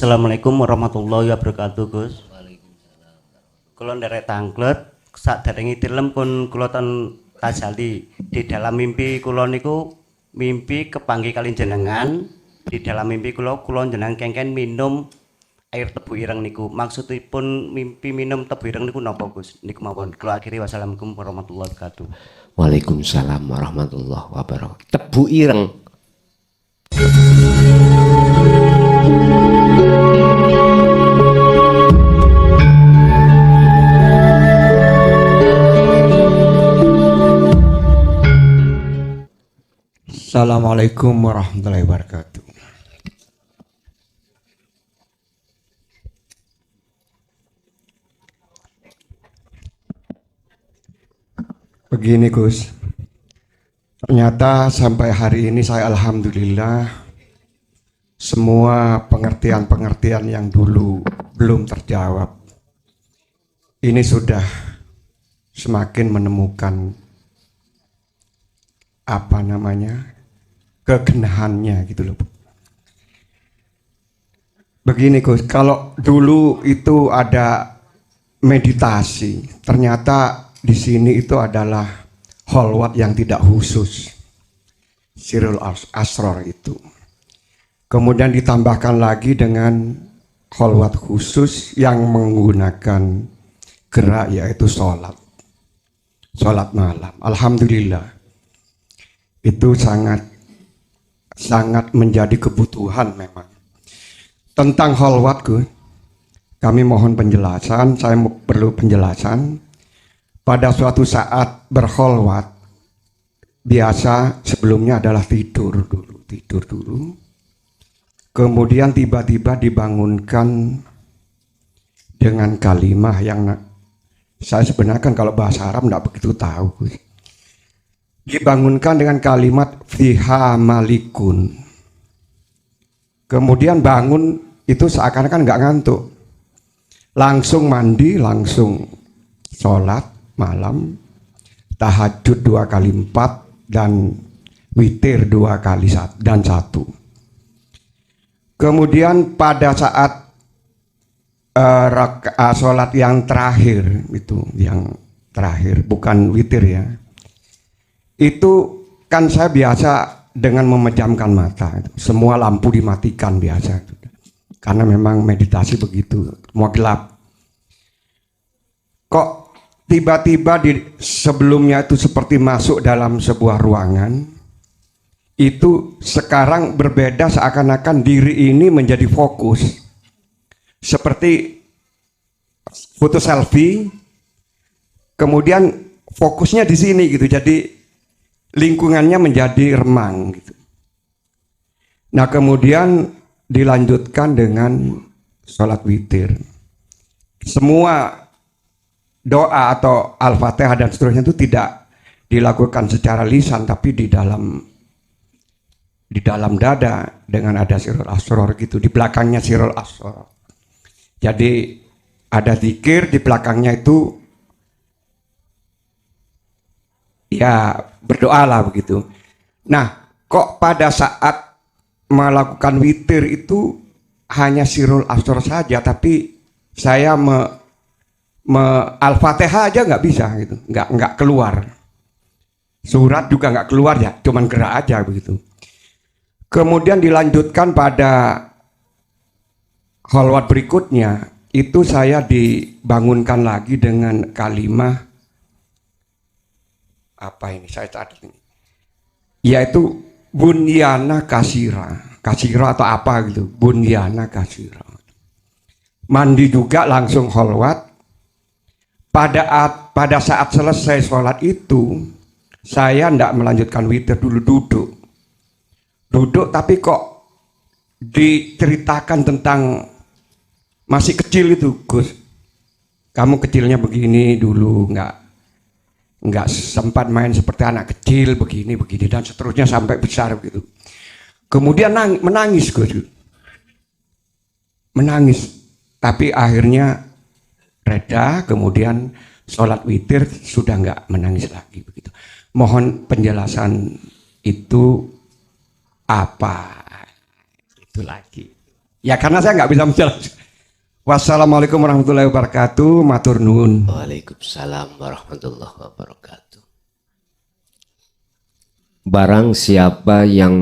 Assalamualaikum warahmatullahi wabarakatuh, Gus. Kula nderek tanglet saderenge tilem pun kula ten tajali. Di dalam mimpi kula niku mimpi kepanggih kali jenengan. Di dalam mimpi kula jenengan kengken minum air tebu ireng niku. Maksudipun mimpi minum tebu ireng niku napa, Gus? Niku mawon. Kula akhiri wassalamualaikum warahmatullahi wabarakatuh. Waalaikumsalam warahmatullahi wabarakatuh. Tebu ireng. Assalamualaikum warahmatullahi wabarakatuh. Begini Gus, ternyata sampai hari ini saya alhamdulillah semua pengertian-pengertian yang dulu belum terjawab ini sudah semakin menemukan kegenahannya gitu loh. Begini Gus, kalau dulu itu ada meditasi, ternyata di sini itu adalah kholwat yang tidak khusus, sirul asror itu. Kemudian ditambahkan lagi dengan kholwat khusus yang menggunakan gerak, yaitu sholat malam. Alhamdulillah itu sangat menjadi kebutuhan memang. Tentang kholwat kami mohon penjelasan, saya perlu penjelasan. Pada suatu saat berkholwat, biasa sebelumnya adalah tidur dulu. Kemudian tiba-tiba dibangunkan dengan kalimah yang saya sebenarnya kan kalau bahasa Arab tidak begitu tahu. Dibangunkan dengan kalimat fiha malikun. Kemudian bangun itu seakan-akan nggak ngantuk. Langsung mandi, langsung sholat malam, tahajud 2 kali 4 dan witir 2 kali 1 dan 1. Kemudian pada saat sholat yang terakhir itu, yang terakhir bukan witir ya, itu kan saya biasa dengan memejamkan mata, semua lampu dimatikan biasa, karena memang meditasi begitu, mau gelap. Kok tiba-tiba sebelumnya itu seperti masuk dalam sebuah ruangan, itu sekarang berbeda, seakan-akan diri ini menjadi fokus. Seperti foto selfie, kemudian fokusnya di sini gitu, jadi lingkungannya menjadi remang gitu. Nah kemudian dilanjutkan dengan sholat witir. Semua doa atau al-fatihah dan seterusnya itu tidak dilakukan secara lisan, tapi di dalam dada dengan ada sirul asror gitu, di belakangnya sirul asror. Jadi ada zikir, di belakangnya itu ya berdoa lah begitu. Nah kok pada saat melakukan witir itu hanya sirul asror saja, tapi saya al-fatihah aja nggak bisa gitu, nggak keluar, surat juga nggak keluar ya, cuman gerak aja begitu. Kemudian dilanjutkan pada kholwat berikutnya, itu saya dibangunkan lagi dengan kalimah apa ini, saya catat ini, yaitu bunyana kasira atau apa gitu, bunyana kasira. Mandi juga langsung kholwat. Pada saat selesai sholat itu, saya tidak melanjutkan witir dulu, duduk, tapi kok diceritakan tentang masih kecil itu, Gus. Kamu kecilnya begini dulu, nggak sempat main seperti anak kecil begini dan seterusnya sampai besar begitu. Kemudian menangis, Gus. Menangis, tapi akhirnya reda, kemudian sholat witir sudah nggak menangis lagi begitu. Mohon penjelasan itu apa? Itu lagi. Ya karena saya nggak bisa menjelaskan. Wassalamualaikum warahmatullahi wabarakatuh. Matur nuwun. Waalaikumsalam warahmatullahi wabarakatuh. Barang siapa yang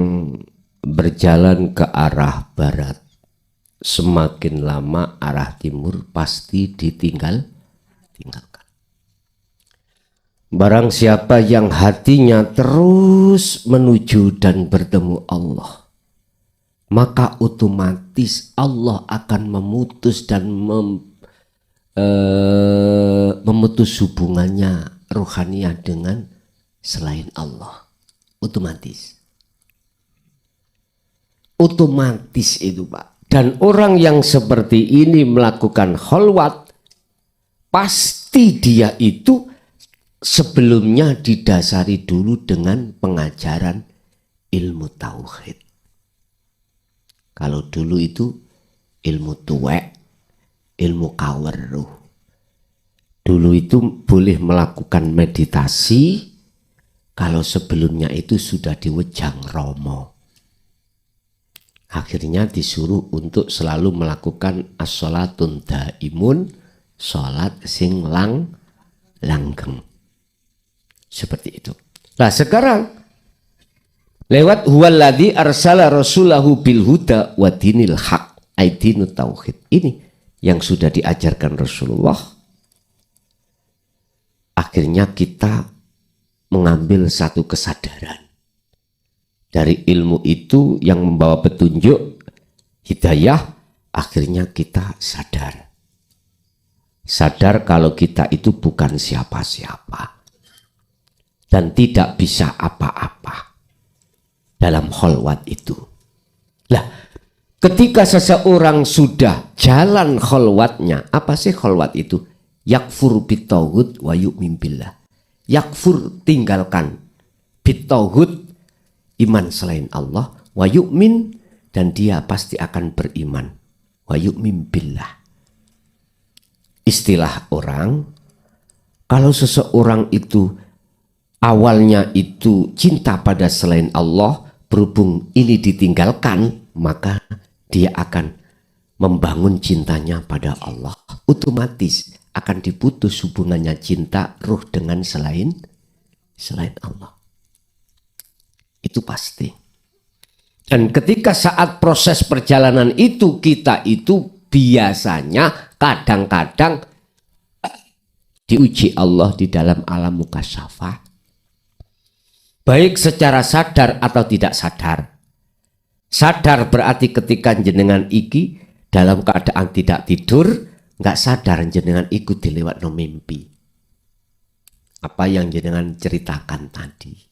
berjalan ke arah barat, semakin lama arah timur pasti tinggalkan. Barang siapa yang hatinya terus menuju dan bertemu Allah, maka otomatis Allah akan memutus dan memutus hubungannya rohaniah dengan selain Allah. Otomatis itu Pak. Dan orang yang seperti ini melakukan khalwat, pasti dia itu sebelumnya didasari dulu dengan pengajaran ilmu tauhid. Kalau dulu itu ilmu tuwek, ilmu kaweruh. Dulu itu boleh melakukan meditasi kalau sebelumnya itu sudah diwejang romo. Akhirnya disuruh untuk selalu melakukan as-sholatun daimun, sholat sing langgeng. Seperti itu. Nah sekarang lewat huwaladzi arsala rasulahu bil huda wa dinil haq, aidinu tauhid. Ini yang sudah diajarkan Rasulullah. Akhirnya kita mengambil satu kesadaran. Dari ilmu itu yang membawa petunjuk hidayah, akhirnya kita sadar. Sadar kalau kita itu bukan siapa-siapa. Dan tidak bisa apa-apa dalam khalwat itu. Lah, ketika seseorang sudah jalan khalwatnya, apa sih khalwat itu? Yakfur bitauhid wa yu'min billah. Yakfur, tinggalkan, bitauhid, iman selain Allah, wa yu'min, dan dia pasti akan beriman, wa yu'min billah. Istilah orang, kalau seseorang itu awalnya itu cinta pada selain Allah, berhubung ini ditinggalkan, maka dia akan membangun cintanya pada Allah. Otomatis akan diputus hubungannya cinta ruh dengan selain Allah. Itu pasti. Dan ketika saat proses perjalanan itu, kita itu biasanya kadang-kadang diuji Allah di dalam alam mukasyafah. Baik secara sadar atau tidak sadar. Sadar berarti ketika jenengan iki dalam keadaan tidak tidur, nggak sadar jenengan ikut dilewat no mimpi. Apa yang jenengan ceritakan tadi.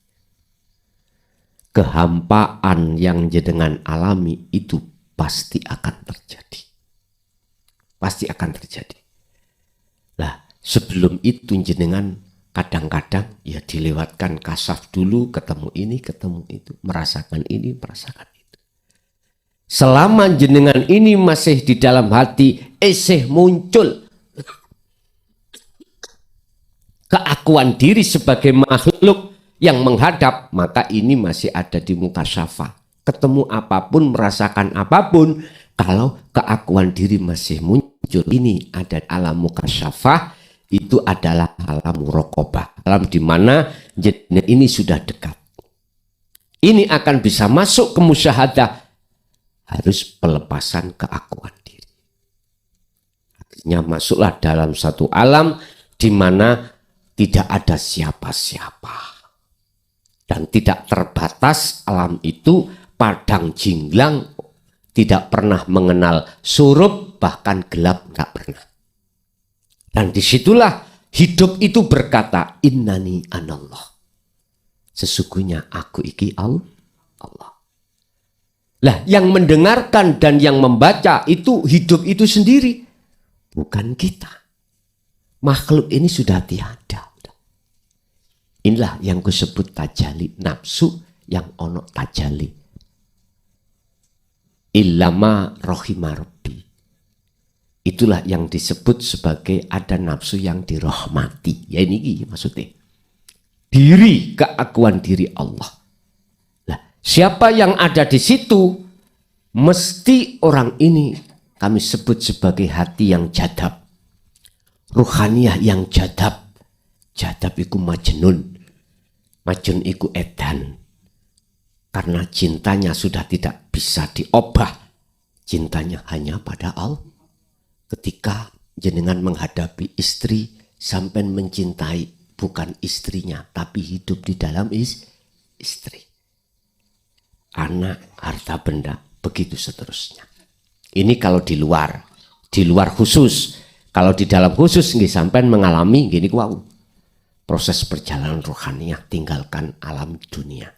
Kehampaan yang jenengan alami itu pasti akan terjadi. Pasti akan terjadi. Lah, sebelum itu jenengan kadang-kadang ya dilewatkan kasaf dulu, ketemu ini, ketemu itu, merasakan ini, merasakan itu. Selama jenengan ini masih di dalam hati, esih muncul keakuan diri sebagai makhluk yang menghadap, maka ini masih ada di mukasyafah. Ketemu apapun, merasakan apapun, kalau keakuan diri masih muncul, ini ada alam mukasyafah. Itu adalah alam muraqabah, alam di mana jenengan ini sudah dekat. Ini akan bisa masuk ke musyahadah, harus pelepasan keakuan diri. Akhirnya masuklah dalam satu alam di mana tidak ada siapa-siapa dan tidak terbatas. Alam itu padang jinglang, tidak pernah mengenal surup, bahkan gelap nggak pernah. Dan disitulah hidup itu berkata, innani anallah. Sesungguhnya aku iki Allah. Lah, yang mendengarkan dan yang membaca itu hidup itu sendiri. Bukan kita. Makhluk ini sudah tiada. Inilah yang kusebut tajali. Nafsu yang ono tajali. Illama rohima rabbi. Itulah yang disebut sebagai ada nafsu yang dirahmati. Ya ini maksudnya. Diri, keakuan diri Allah. Lah, siapa yang ada di situ, Mesti orang ini kami sebut sebagai hati yang jadab. Ruhaniyah yang jadab. Jadab iku majnun. Majnun iku edan. Karena cintanya sudah tidak bisa diobah. Cintanya hanya pada Allah. Ketika jenengan menghadapi istri, sampai mencintai bukan istrinya, tapi hidup di dalam istri. Anak, harta benda, begitu seterusnya. Ini kalau di luar khusus. Kalau di dalam khusus nggih sampean mengalami gini wow. Proses perjalanan rohaniah, tinggalkan alam dunia.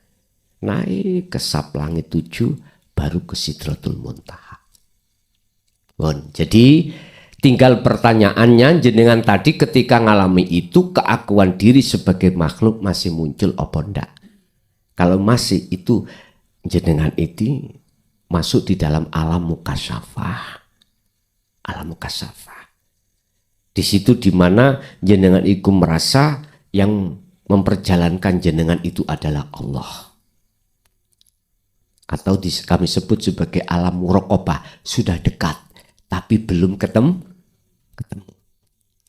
Naik ke sap langit 7 baru ke Sidratul Muntaha. Bon, jadi tinggal pertanyaannya jenengan tadi ketika ngalami itu keakuan diri sebagai makhluk masih muncul apa ndak? Kalau masih itu jenengan itu masuk di dalam alam mukasyafah. Alam mukasyafah. Di situ di mana jenengan itu merasa yang memperjalankan jenengan itu adalah Allah. Atau kami sebut sebagai alam muraqabah, sudah dekat tapi belum ketemu.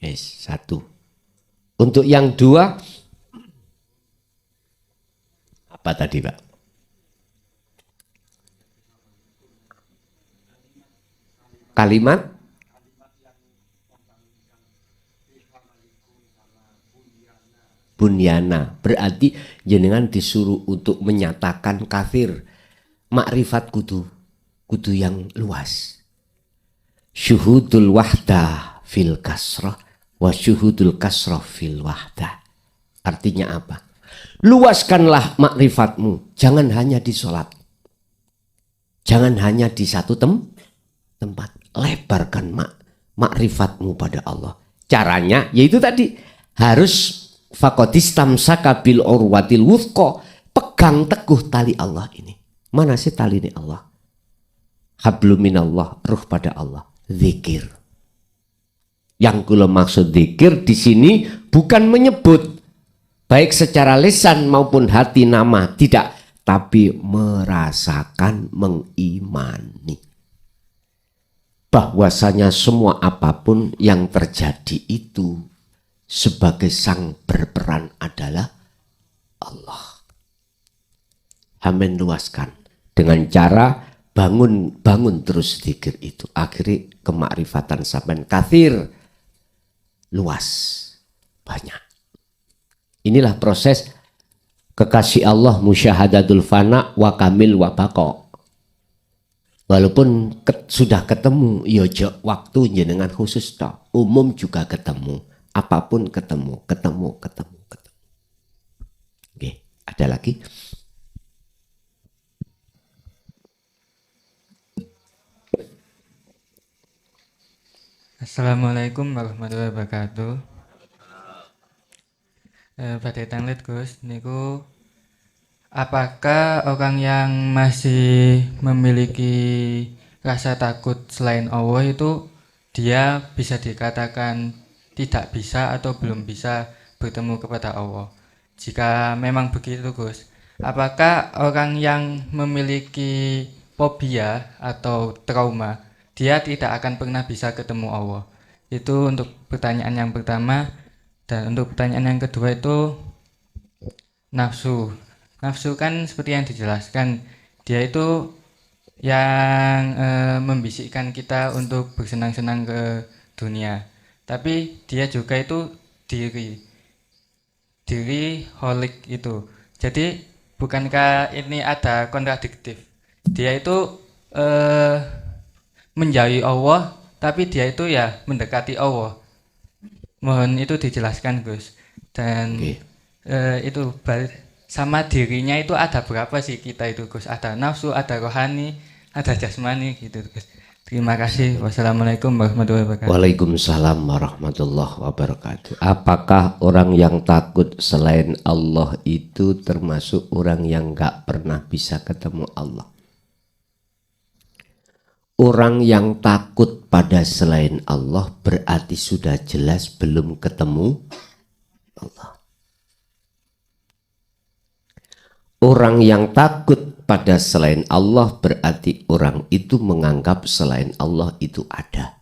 Yes, satu. Untuk yang dua apa tadi, Pak? Kalimat bunyana, berarti jenengan disuruh untuk menyatakan kafir. Makrifat kudu yang luas. Syuhudul wahdah fil kasrah wa syuhudul kasrah fil wahdah. Artinya apa? Luaskanlah makrifatmu, jangan hanya di sholat, jangan hanya di satu tempat. Lebarkan makrifatmu pada Allah. Caranya yaitu tadi, harus faqadistamsaka bil urwatil wuthqa, pegang teguh tali Allah ini. Mana sih tali ini Allah? Hablum minallah, ruh pada Allah. Zikir. Yang kula maksud zikir di sini bukan menyebut baik secara lisan maupun hati nama, tidak, tapi merasakan, mengimani bahwasanya semua apapun yang terjadi itu sebagai sang berperan adalah Allah. Amin, luaskan dengan cara bangun terus zikir itu. Akhirnya kemakrifatan sampean kathir, luas, banyak. Inilah proses kekasih Allah, musyahadatul fana wa kamil wa baqa. Walaupun sudah ketemu, ya waktu jenengan khusus toh, umum juga ketemu, apapun ketemu. Oke, ada lagi? Assalamualaikum warahmatullahi wabarakatuh. Pada tanglet Gus, niku apakah orang yang masih memiliki rasa takut selain Allah itu dia bisa dikatakan tidak bisa atau belum bisa bertemu kepada Allah? Jika memang begitu Gus, apakah orang yang memiliki fobia atau trauma dia tidak akan pernah bisa ketemu Allah? Itu untuk pertanyaan yang pertama. Dan untuk pertanyaan yang kedua itu nafsu. Nafsu kan seperti yang dijelaskan, dia itu yang membisikkan kita untuk bersenang-senang ke dunia. Tapi dia juga itu diri holik itu. Jadi bukankah ini ada kontradiktif? Dia itu menjauhi Allah, tapi dia itu ya mendekati Allah. Mohon itu dijelaskan Gus. Dan itu sama dirinya itu ada berapa sih kita itu Gus? Ada nafsu, ada rohani, ada jasmani gitu Gus. Terima kasih. Wassalamualaikum warahmatullahi wabarakatuh. Waalaikumsalam warahmatullahi wabarakatuh. Apakah orang yang takut selain Allah itu termasuk orang yang gak pernah bisa ketemu Allah? Orang yang takut pada selain Allah berarti sudah jelas belum ketemu Allah. Orang yang takut pada selain Allah berarti orang itu menganggap selain Allah itu ada.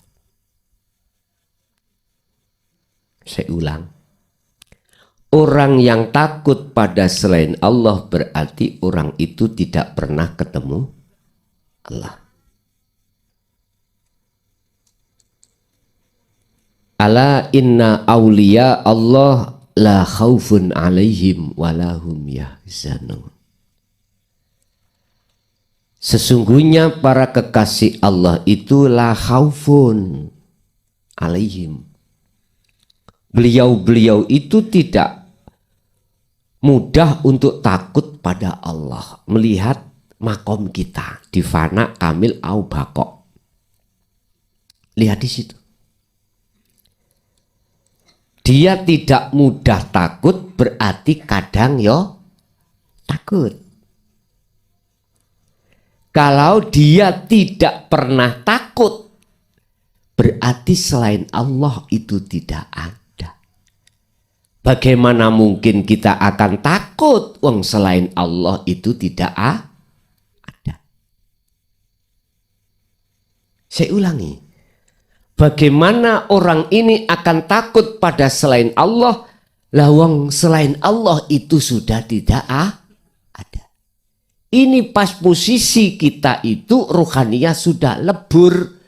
Saya ulang. Orang yang takut pada selain Allah berarti orang itu tidak pernah ketemu Allah. Ala inna awliya Allah la khaufun alaihim walahum yahzanun. Sesungguhnya para kekasih Allah itu la khaufun alaihim. Beliau-beliau itu tidak mudah untuk takut pada Allah. Melihat makom kita di fana kamil au bako. Lihat di situ. Dia tidak mudah takut berarti kadang yo takut. Kalau dia tidak pernah takut berarti selain Allah itu tidak ada. Bagaimana mungkin kita akan takut wong selain Allah itu tidak ada? Saya ulangi. Bagaimana orang ini akan takut pada selain Allah? Lah wong selain Allah itu sudah tidak ada. Ini pas posisi kita itu ruhaniyah sudah lebur.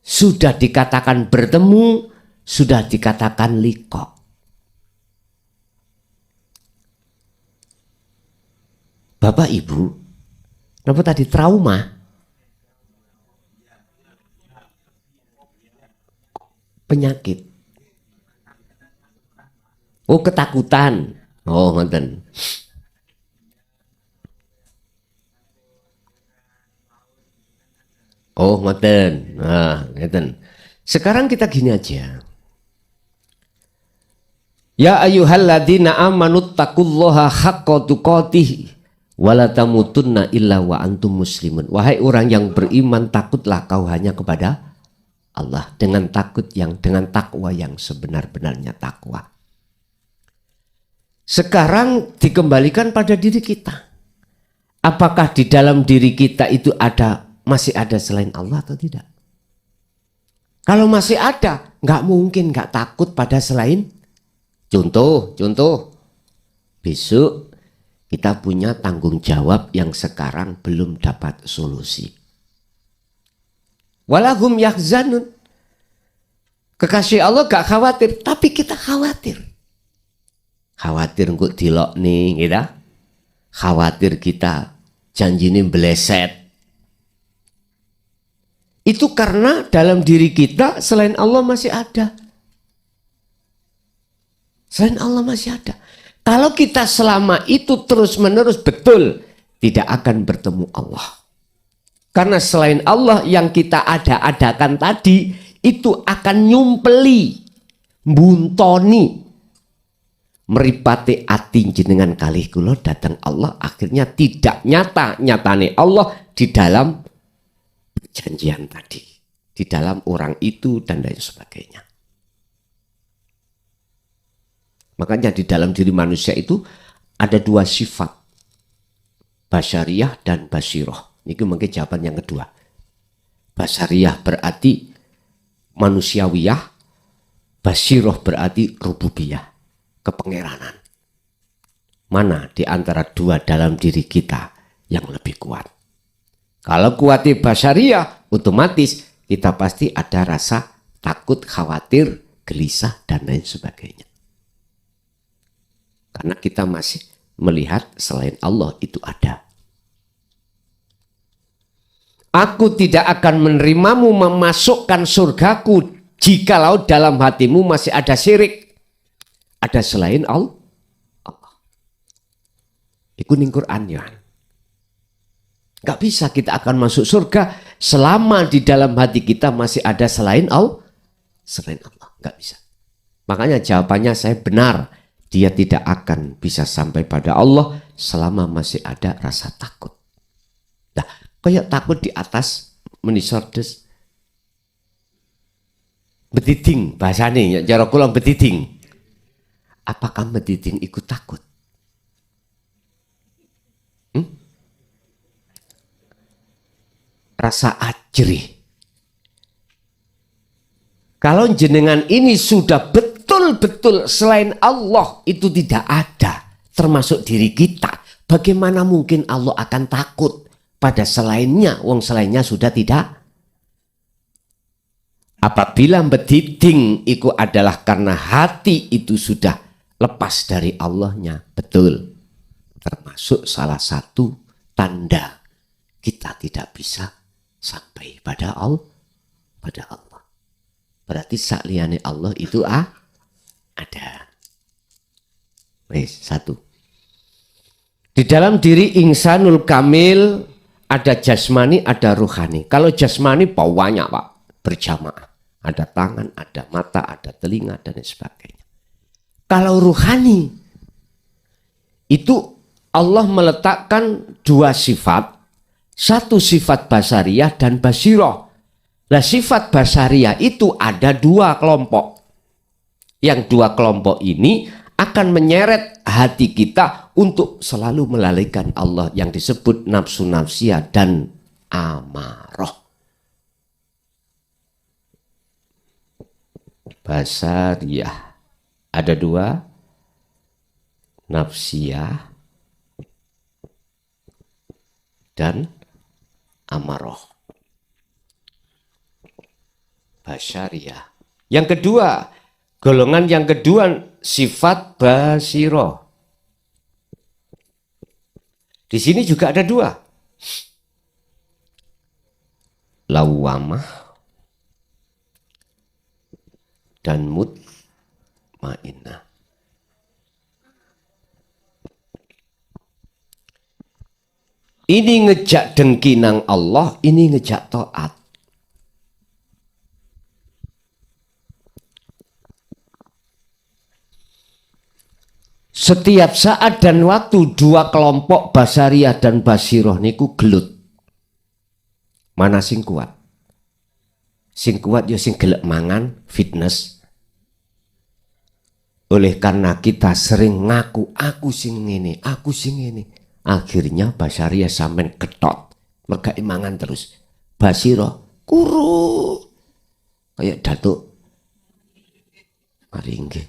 Sudah dikatakan bertemu, sudah dikatakan liqa. Bapak Ibu, kenapa tadi trauma? Penyakit. Oh, ketakutan. Oh, ngoten. Oh, ngoten. Nah, ngoten. Sekarang kita gini aja. Ya ayyuhalladzina amanu taqullaha haqqa tuqatih wala tamutunna illa wa antum muslimun. Wahai orang yang beriman, takutlah kau hanya kepada Allah dengan takwa yang sebenar-benarnya takwa. Sekarang dikembalikan pada diri kita. Apakah di dalam diri kita itu masih ada selain Allah atau tidak? Kalau masih ada, nggak mungkin nggak takut pada selain. Contoh, besok kita punya tanggung jawab yang sekarang belum dapat solusi. Walahum yahzanun. Kekasih Allah gak khawatir, tapi kita khawatir. Khawatir engko dilok nih, gitu. Khawatir kita janjine beleset. Itu karena dalam diri kita selain Allah masih ada. Selain Allah masih ada. Kalau kita selama itu terus-menerus betul tidak akan bertemu Allah. Karena selain Allah yang kita ada-adakan tadi itu akan nyumpeli, buntoni, meripati ati jenengan kalih kula datang Allah akhirnya tidak nyatane Allah di dalam perjanjian tadi, di dalam orang itu dan lain sebagainya. Makanya di dalam diri manusia itu ada dua sifat. Basyariyah dan basiroh. Ini mungkin jawaban yang kedua. Basyariyah berarti manusiawiyah. Basiroh berarti rububiyah. Kepengeranan. Mana di antara dua dalam diri kita yang lebih kuat? Kalau kuatnya basyariyah, otomatis kita pasti ada rasa takut, khawatir, gelisah, dan lain sebagainya. Karena kita masih melihat selain Allah itu ada. Aku tidak akan menerimamu memasukkan surgaku jikalau dalam hatimu masih ada syirik. Ada selain Allah. Itu ning Quran ya. Gak bisa kita akan masuk surga selama di dalam hati kita masih ada selain Allah. Selain Allah. Gak bisa. Makanya jawabannya saya benar. Dia tidak akan bisa sampai pada Allah selama masih ada rasa takut. Nah, kayak takut di atas menisordes. Betiding bahasanya, cara kula betiding. Apakah betiding ikut takut? rasa ajrih. Kalau jenengan ini sudah betul-betul selain Allah itu tidak ada, termasuk diri kita, bagaimana mungkin Allah akan takut pada selainnya, wong selainnya sudah tidak? Apabila bediding itu adalah karena hati itu sudah lepas dari Allahnya, betul. Termasuk salah satu tanda kita tidak bisa sampai pada Allah. Berarti sakliyane Allah itu ada. Wes, satu. Di dalam diri insanul kamil ada jasmani, ada ruhani. Kalau jasmani banyak Pak, berjamaah. Ada tangan, ada mata, ada telinga dan sebagainya. Kalau ruhani itu Allah meletakkan dua sifat. Satu sifat basariyah dan basirah. Nah, sifat basariyah itu ada dua kelompok. Yang dua kelompok ini akan menyeret hati kita untuk selalu melalaikan Allah yang disebut nafsu nafsiyah dan amarah. Basariyah ada dua, nafsiyah dan amarah. Basyariah. Yang kedua, golongan yang kedua sifat basiro. Di sini juga ada dua. Lawamah dan mutmainnah. Ini ngejak dengki nang Allah, ini ngejak taat. Setiap saat dan waktu dua kelompok basariyah dan basiroh niku gelut. Mana sing kuat? Sing kuat ya sing gelek mangan, fitness. Oleh karena kita sering ngaku aku sing ngene, aku sing ngene. Akhirnya basariyah sampean ketot. Merga mangan terus. Basiroh kuru. Kayak datuk. Mari nggih.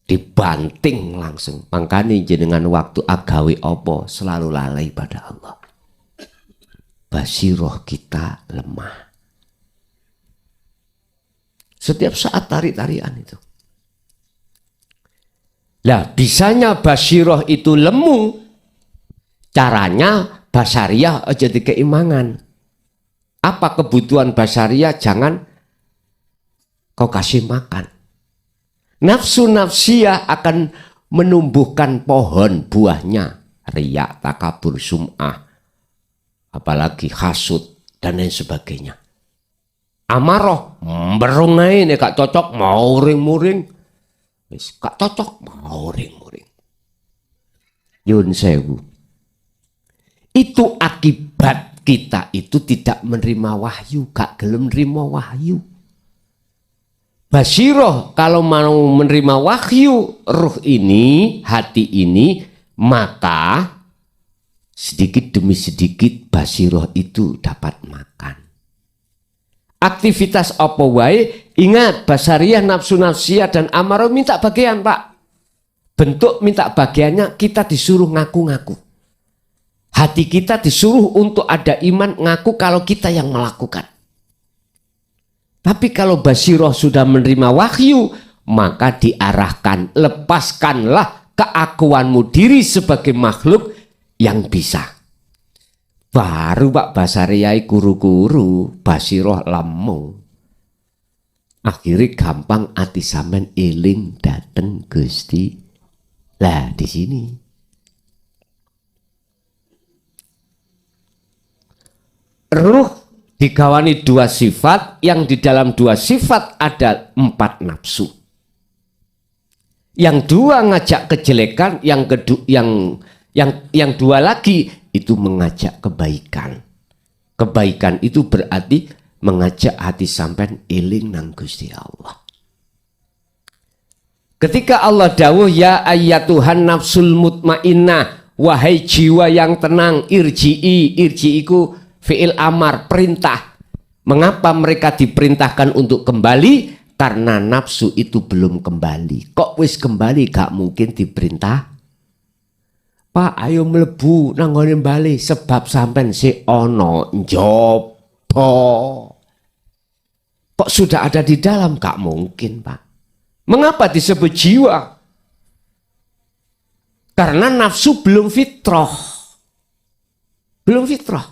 Dibanting langsung. Makanya jenengan waktu agawe opo selalu lalai pada Allah. Basiroh kita lemah. Setiap saat tarik-tarian itu. Lah bisanya basiroh itu lemu. Caranya basariyah aja dikeimangan. Apa kebutuhan basariyah? Jangan kau kasih makan. Nafsu nafsiyah akan menumbuhkan pohon buahnya. Riya, takabur, sum'ah. Apalagi hasud dan lain sebagainya. Amarah, berungai ini gak cocok, mau ring-muring. Gak cocok, mau ring-muring. Yun sewu. Itu akibat kita itu tidak menerima wahyu, gak gelem nerima wahyu. Basiroh kalau mau menerima wahyu ruh ini, hati ini, maka sedikit demi sedikit basiroh itu dapat makan. Aktivitas apa wae, ingat basariyah, nafsu nafsiyah dan amarah minta bagian Pak. Bentuk minta bagiannya kita disuruh ngaku-ngaku. Hati kita disuruh untuk ada iman ngaku kalau kita yang melakukan. Tapi kalau basiroh sudah menerima wahyu, maka diarahkan, lepaskanlah keakuanmu diri sebagai makhluk yang bisa. Baru Pak basariyai kuru-kuru, basiroh lemu. Akhirnya gampang ati sampean eling dateng Gusti. Lah di sini. Ruh digawani dua sifat, yang di dalam dua sifat ada 4 nafsu. Yang dua ngajak kejelekan, yang dua lagi itu mengajak kebaikan. Kebaikan itu berarti mengajak hati sampean eling nang Gusti Allah. Ketika Allah dawuh ya ayyatuhan nafsul mutmainnah, wahai jiwa yang tenang, irji'i, irji'iku fi'il amar, perintah. Mengapa mereka diperintahkan untuk kembali? Karena nafsu itu belum kembali. Kok wis kembali gak mungkin diperintah? Pak, ayo mlebu nanggone bali sebab sampean si ono njopo. Kok sudah ada di dalam? Gak mungkin, Pak. Mengapa disebut jiwa? Karena nafsu belum fitrah. Belum fitrah.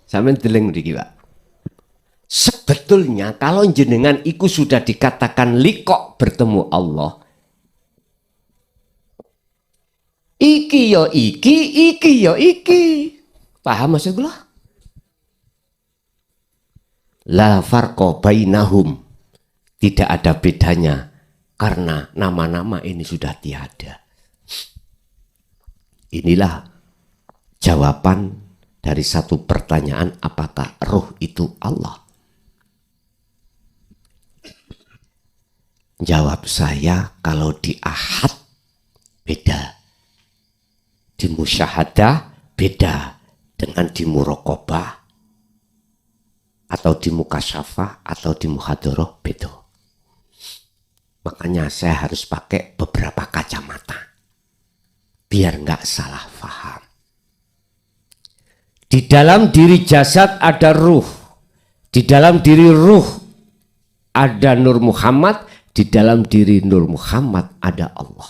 Sampeyan deleng mriki, Pak. Sebetulnya kalau jenengan iku sudah dikatakan likok bertemu Allah. Iki yo iki yo iki. Paham maksud kula? La farqa bainahum. Tidak ada bedanya karena nama-nama ini sudah tiada. Inilah jawaban dari satu pertanyaan, apakah roh itu Allah? Jawab saya, kalau di ahad beda, di musyahadah beda dengan di muraqabah atau di mukasyafah atau di muhadharah beda. Makanya saya harus pakai beberapa kacamata biar nggak salah paham. Di dalam diri jasad ada ruh. Di dalam diri ruh ada Nur Muhammad. Di dalam diri Nur Muhammad ada Allah.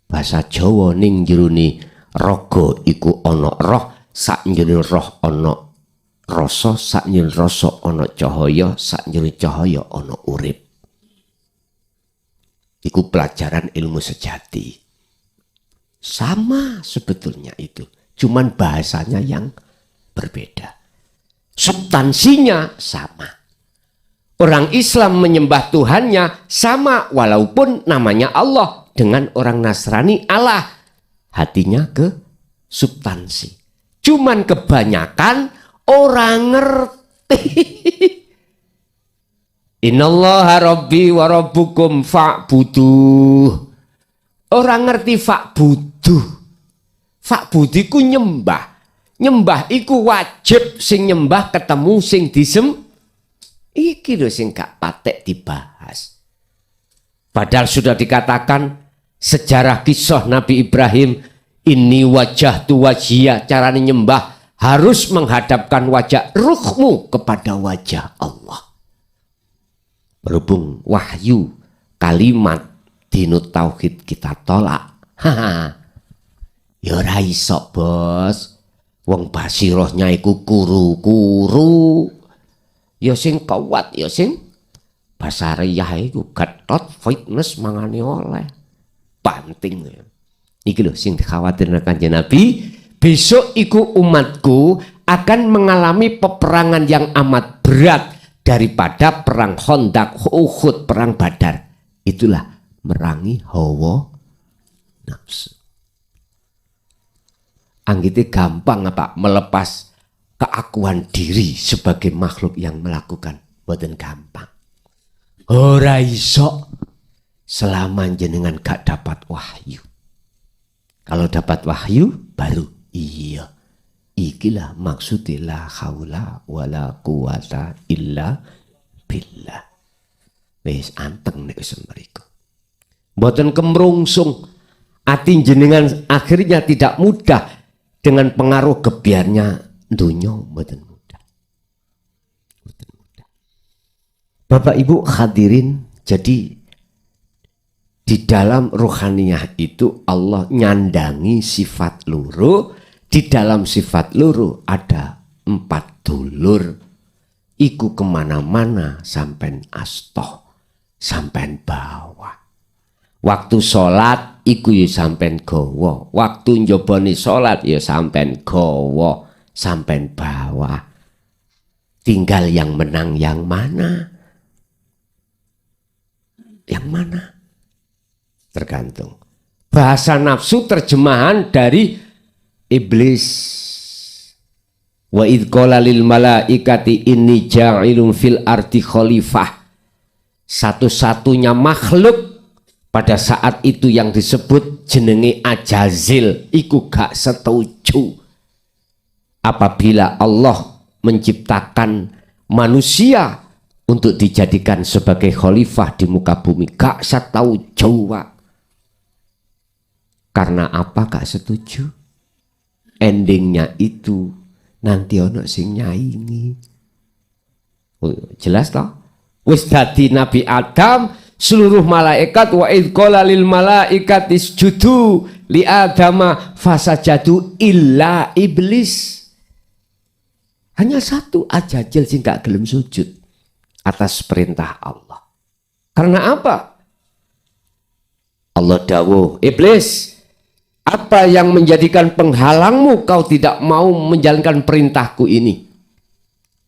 Bahasa Jawa ning jerone raga iku ana roh, sak njero roh ana rasa, sak njero rasa ana cahaya, sak njero cahaya ana urip. Iku pelajaran ilmu sejati. Sama sebetulnya itu. Cuman bahasanya yang berbeda. Substansinya sama. Orang Islam menyembah Tuhannya sama walaupun namanya Allah. Dengan orang Nasrani Allah. Hatinya ke substansi. Cuman kebanyakan orang ngerti. Innallaha rabbi wa rabbukum fa'buduh. Orang ngerti fa'buduh. Fa'bud iku nyembah. Nyembah iku wajib, sing nyembah ketemu sing disem. Iki lho sing gak patek dibahas. Padahal sudah dikatakan sejarah kisah Nabi Ibrahim, ini wajah tu wajia, caranya nyembah harus menghadapkan wajah ruhmu kepada wajah Allah. Berhubung wahyu kalimat dinut tauhid kita tolak. Ya ora iso, Bos. Wong basirohnya iku kuru-kuru. Ya sing kuat, ya sing basariyah iku gatot fitness mangane oleh. Banting. Iki lho sing dikhawatirna Kanjeng Nabi, besok iku umatku akan mengalami peperangan yang amat berat daripada perang Khandaq, Uhud, perang Badar. Itulah merangi hawa nafsu. Anggite gampang apa melepas keakuan diri sebagai makhluk yang melakukan, boten gampang. Ora iso selama jenengan gak dapat wahyu. Kalau dapat wahyu baru iya. Ikilah maksudnya la haula wala quwata illa billah. Wis anteng nek wis mriku. Boten kemrungsung. Ati jenengan akhirnya tidak mudah dengan pengaruh gebiarnya dunya, mboten mudah. Mboten mudah. Bapak Ibu hadirin, jadi di dalam rohaniyah itu Allah nyandangi sifat loro. Di dalam sifat loro ada 4 dulur. Iku kemana-mana sampai astoh, sampai bawah. Waktu sholat iku ya sampai gowo. Waktu njoboni sholat ya sampai gowo, sampai bawah. Tinggal yang menang yang mana? Yang mana? Tergantung. Bahasa nafsu terjemahan dari iblis. Wa idh qala lil malaikati inni ja'ilun fil ardi khalifah. Satu-satunya makhluk pada saat itu yang disebut jenenge Ajazil iku gak setuju apabila Allah menciptakan manusia untuk dijadikan sebagai khalifah di muka bumi. Gak setuju, Pak. Karena apa gak setuju? Endingnya itu nanti ono sing nyaingi. Jelas toh? Wis dadi Nabi Adam, seluruh malaikat wa id qala lil malaikat isjudu li adama fasajadu illa iblis. Hanya satu Ajazil sing gak gelem sujud atas perintah Allah. Karena apa? Allah dawuh, iblis, apa yang menjadikan penghalangmu kau tidak mau menjalankan perintahku ini?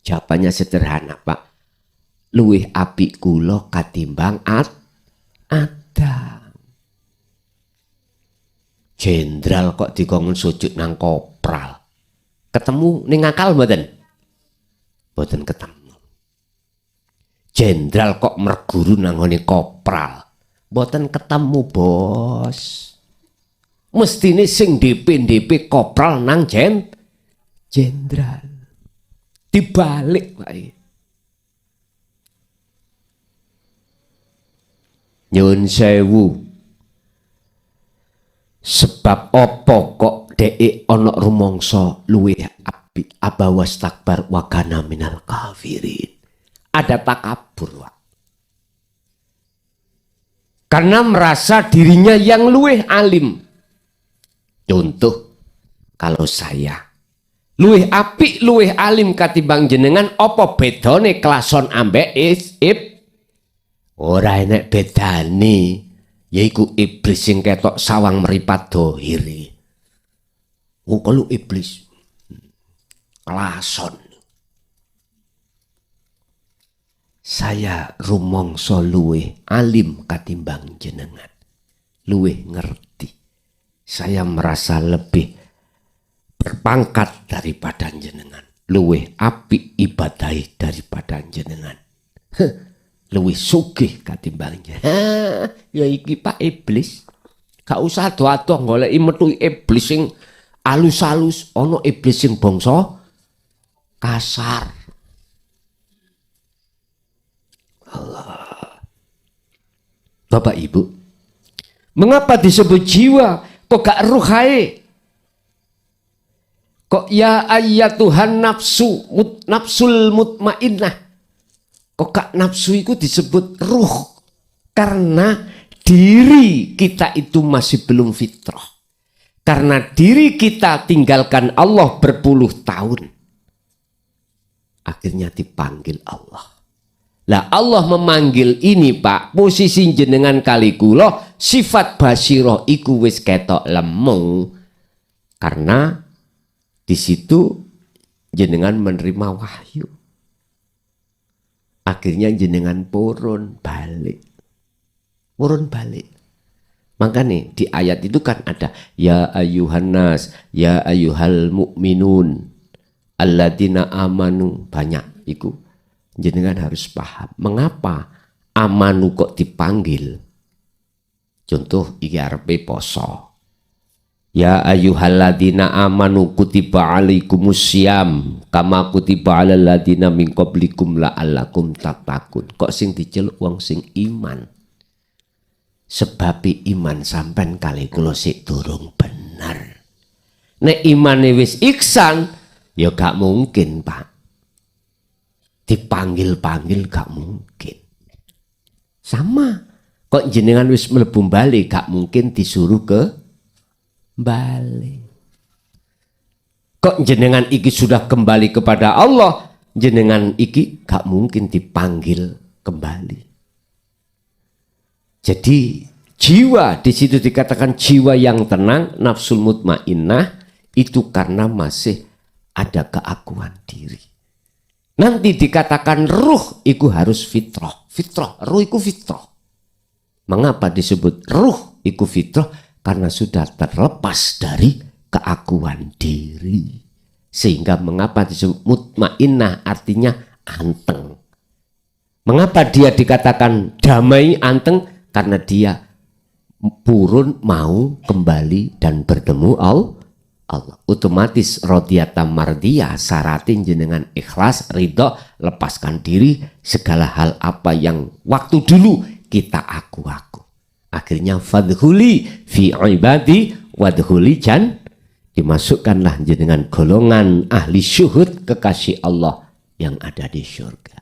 Jawabannya sederhana, Pak. Luwih apik kula katimbang Adam. Jenderal kok dikongkon sujud nang kopral. Ketemu ning akal mboten? Mboten ketemu. Jenderal kok merguru nang ngene kopral. Mboten ketemu, Bos. Mestine sing DP kopral nang jenderal. Dibalik, Pak. Nyun sewu. Sebab opo kok dek ono rumongso luwih apik abawas takbar wa kana minal kafirin. Ada takabur, Pak. Karena merasa dirinya yang luwih alim. Contoh, kalau saya luwih apik, luwih alim katimbang jenengan, apa bedane klason ambek ib? Ora enek bedane, yaiku iblis sing ketok sawang meripat dohire. Kalau iblis klason. Saya rumangsa luwih alim katimbang jenengan, luwih ngerti. Saya merasa lebih berpangkat daripada jenengan, luwih apik ibadahi daripada jenengan, luwih sugih katimbang jenengan. Ya iki Pak iblis. Gak usah ado-ado goleki metu iblis sing alus-alus, ana iblis sing bangsa kasar. Allah. Bapak Ibu, mengapa disebut jiwa? Kok gak ruhai? Kok ya ayyatuhan nafsul mutmainnah? Kok gak nafsu itu disebut ruh? Karena diri kita itu masih belum fitrah. Karena diri kita tinggalkan Allah berpuluh tahun. Akhirnya dipanggil Allah. Lah Allah memanggil ini, Pak, posisi jenengan kali kula sifat basyirah iku wis ketok lemu. Karena di situ jenengan menerima wahyu. Akhirnya jenengan purun balik. Makanya di ayat itu kan ada ya ayyuhan nas, ya ayyuhal mu'minun alladzina amanu, banyak iku. Jenengan harus paham mengapa amanu kok dipanggil. Contoh iki arepe poso. Ya ayyuhalladzina amanu kutiba alaikumusiyam kama kutiba alal ladzina min qablikum la'allakum tattaqun. Kok sing diceluk wong sing iman? Sebab iman sampean kali kula sik durung bener. Nek imane wis iksan ya gak mungkin, Pak. Dipanggil-panggil gak mungkin. Sama kok jenengan wis mlebu bali gak mungkin disuruh ke bali. Kok jenengan iki sudah kembali kepada Allah, jenengan iki gak mungkin dipanggil kembali. Jadi jiwa di situ dikatakan jiwa yang tenang, nafsul mutmainnah, itu karena masih ada keakuan diri. Nanti dikatakan ruh itu harus fitrah. Ruh itu fitrah. Mengapa disebut ruh itu fitrah? Karena sudah terlepas dari keakuan diri. Sehingga mengapa disebut mutmainnah artinya anteng. Mengapa dia dikatakan damai anteng? Karena dia purun mau kembali dan bertemu Allah. Otomatis rodiyata mardiyah syaratin jenengan ikhlas, ridho, lepaskan diri segala hal apa yang waktu dulu kita aku-aku. Akhirnya fadhuli fi ibadi wadhuli jan, dimasukkanlah jenengan golongan ahli syuhud kekasih Allah yang ada di surga.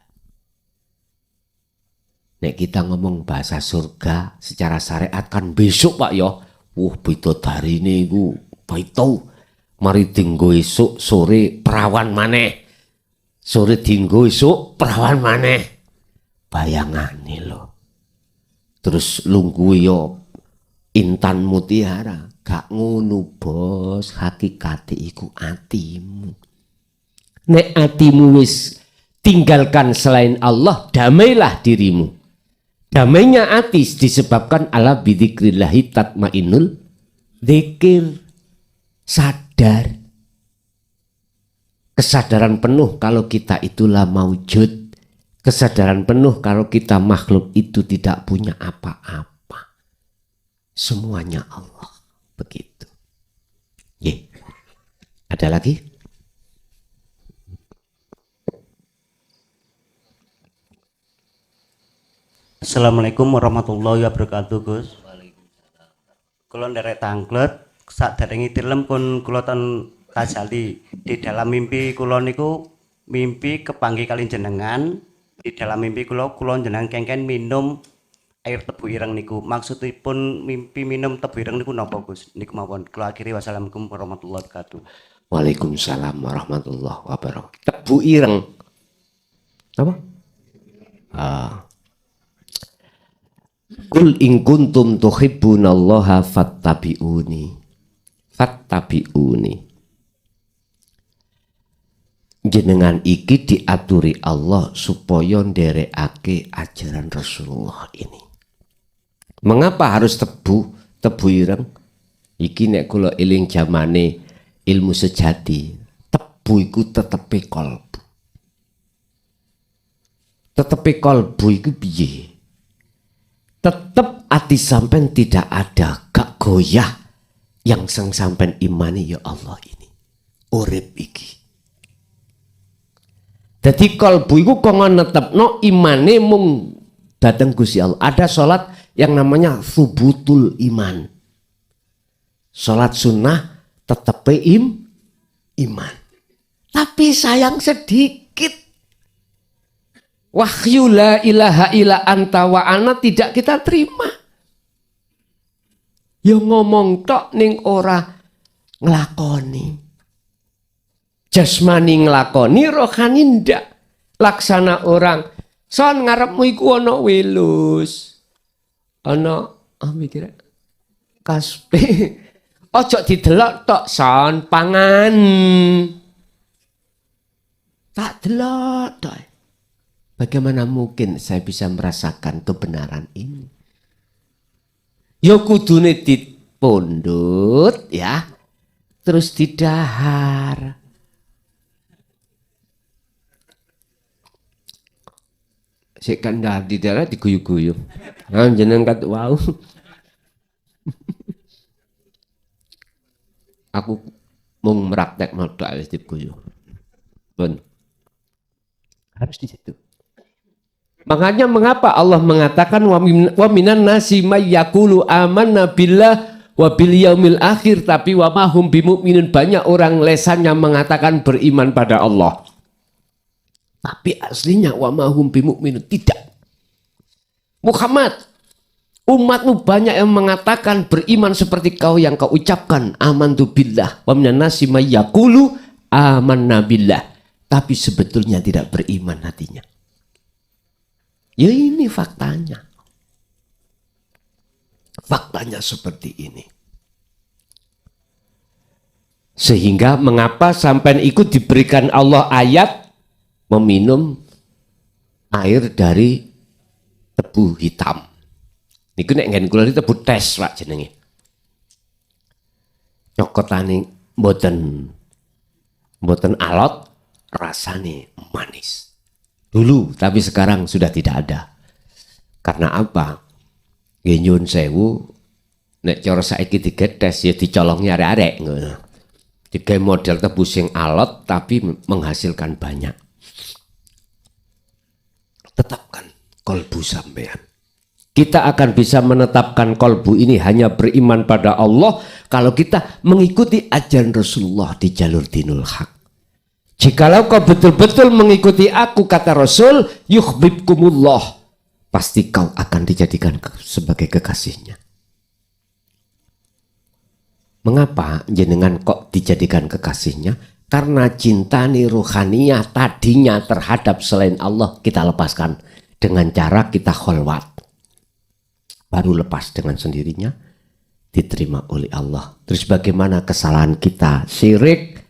Nek kita ngomong bahasa surga secara syariat kan besok Pak ya. Bidadari niku baito. Mari dinggo esuk sore perawan maneh. Sore dinggo esuk perawan maneh. Bayangane lho. Terus lungguh yo intan mutiara. Gak ngono bos, hakikate iku atimu. Nek atimu wis tinggalkan selain Allah, damailah dirimu. Damainya hati disebabkan ala bidzikrillahi tatmainnul dzikir. Sadar. Kesadaran penuh kalau kita itulah maujud. Kesadaran penuh kalau kita makhluk itu tidak punya apa-apa. Semuanya Allah. Begitu. Ye. Ada lagi? Assalamualaikum warahmatullahi wabarakatuh, Gus. Kula nderek tanglet saderenge tilem pun kula ten tajali. Di dalam mimpi kula niku mimpi kepanggih kali jenengan. Di dalam mimpi kula jenengan kengken minum air tebu ireng niku. Maksudipun mimpi minum tebu ireng niku napa, Gus? Niku mawon. Kula akhiri wassalamualaikum warahmatullahi wabarakatuh. Waalaikumsalam warahmatullahi wabarakatuh. Tebu ireng. Apa? Kul in kuntum tuhibbunallaha fattabi'uni. Fattabi'uni. Jenengan iki diaturi Allah supaya nderekake ajaran Rasulullah ini. Mengapa harus tebu ireng? Iki nek kula eling jamane ilmu sejati, tebu iku tetepe kalbu. Tetepe kalbu iku piye? Tetep ati sampean tidak ada, gak goyah yang sang sampean imani ya Allah ini. Urip iki. Dadi kalbu iku kok netepno imane mung dateng Gusti Allah. Ada salat yang namanya subutul iman. Salat sunnah tetepe iman. Tapi sayang sedikit. Wahyu la ilaha illa anta wa ana tidak kita terima. Ya ngomong tok ning ora nglakoni. Jasmani nglakoni, rohani ndak. Laksana orang. Son ngarepmu iku ana welus. Ana mikir kaspe. Ojo didelok tok son pangan. Tak delok tok. Bagaimana mungkin saya bisa merasakan kebenaran ini? Ya kudune dipundhut ya. Terus didahar. Sik kan di daerah diguyu-guyu. Nah jeneng kat wau. Aku mau meraktek modal wis diguyu. Pun. Harus di situ. Makanya mengapa Allah mengatakan wa minan nasi may yaqulu amanna billah wa bil yaumil akhir tapi wa ma hum bimumin. Banyak orang lesannya mengatakan beriman pada Allah. Tapi aslinya wa ma hum bimumin tidak. Muhammad, umatmu banyak yang mengatakan beriman seperti kau yang kau ucapkan amantu billah wa minan nasi may yaqulu amanna billah. Tapi sebetulnya tidak beriman hatinya. Ya ini faktanya. Faktanya seperti ini. Sehingga mengapa sampai ikut diberikan Allah ayat meminum air dari tebu hitam. Niku nek nggen kula tebu tes Pak jenenge. Nyokotane mboten alot, rasane manis. dulu, tapi sekarang sudah tidak ada. Karena apa? Nyun sewu, nek cara saiki digetes ya dicolongnya arek-arek ngono. Digawe model tebu sing alot tapi menghasilkan banyak. Tetapkan kolbu sampean. Kita akan bisa menetapkan kolbu ini hanya beriman pada Allah kalau kita mengikuti ajaran Rasulullah di jalur dinul haq. Jikalau kau betul-betul mengikuti aku, kata Rasul, yuhibbukumullah, pasti kau akan dijadikan sebagai kekasihnya. Mengapa jenengan kok dijadikan kekasihnya? Karena cinta rohaniyah tadinya terhadap selain Allah kita lepaskan dengan cara kita kholwat. Baru lepas dengan sendirinya diterima oleh Allah. Terus bagaimana kesalahan kita? Syirik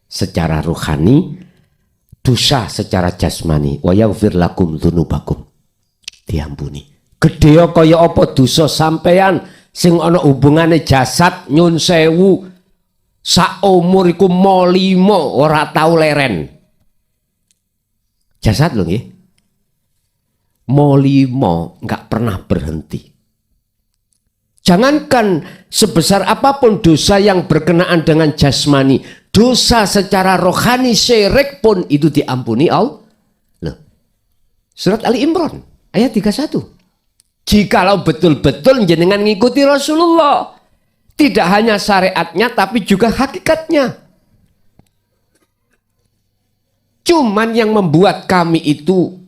secara rohani, dosa secara jasmani. Wa yaghfir lakum dzunubakum. Diampuni. Gedhe kaya apa dosa sampean sing ana hubungane jasad nyun sewu sak umur iku molimo ora tau leren. Jasad lho nggih. Molimo enggak pernah berhenti. Jangankan sebesar apapun dosa yang berkenaan dengan jasmani, dosa secara rohani syirik pun itu diampuni Allah. Loh. Surat Ali Imran ayat 31. Jikalau betul-betul jenengan ngikuti Rasulullah, tidak hanya syariatnya tapi juga hakikatnya. Cuman yang membuat kami itu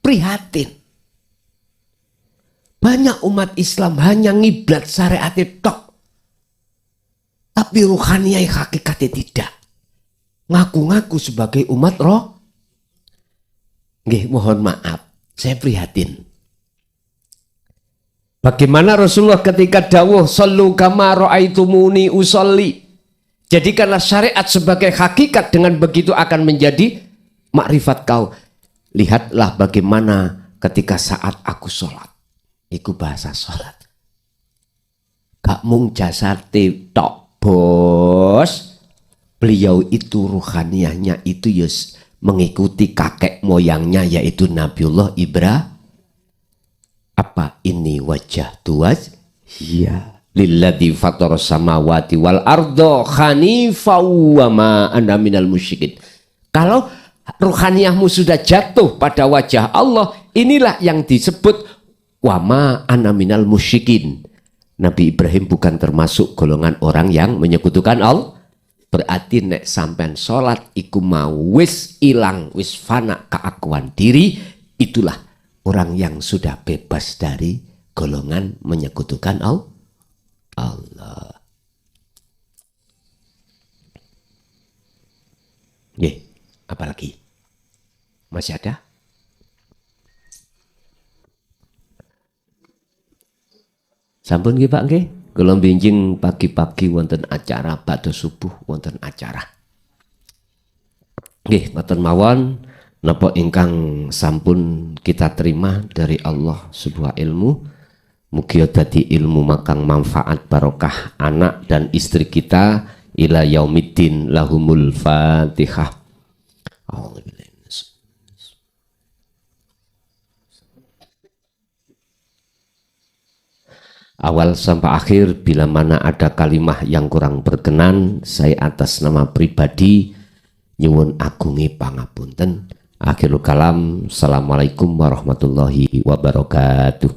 prihatin. Banyak umat Islam hanya ngiblat syariatnya tok. Tapi ruhaniyah hakikatnya tidak. Ngaku-ngaku sebagai umat roh. Nggih, mohon maaf, saya prihatin. Bagaimana Rasulullah ketika dawuh sallu kama ra'aitumuni usolli. Jadikanlah syariat sebagai hakikat, dengan begitu akan menjadi makrifat kau. Lihatlah bagaimana ketika saat aku sholat. Iku bahasa sholat. Gak mung jasate tok bos. Beliau itu ruhaniyahnya itu yes, mengikuti kakek moyangnya yaitu Nabiullah Ibrahim. Apa ini wajah tuas? Iya. Lilladzi fatara samawati wal ardo hanifa wa ma ana minal musyrikin. Kalau ruhaniyahmu sudah jatuh pada wajah Allah, inilah yang disebut wama ana minal musyrikin. Nabi Ibrahim bukan termasuk golongan orang yang menyekutukan Allah. Berarti nek sampean sholat iku mau wis ilang, wis fana keakuan diri, itulah orang yang sudah bebas dari golongan menyekutukan Allah. Nggih, apalagi? Masih ada? Sampun nggih Pak nggih. Kula benjing pagi-pagi wonten acara badhe subuh wonten acara. Nggih, ngoten mawon napa ingkang sampun kita terima dari Allah sebuah ilmu. Mugi dadi ilmu makang manfaat barokah anak dan istri kita ila yaumiddin. Lahumul Fatihah. Awal sampai akhir, bila mana ada kalimah yang kurang berkenan, saya atas nama pribadi nyuwun agungi pangapunten. Akhirul kalam, assalamualaikum warahmatullahi wabarakatuh.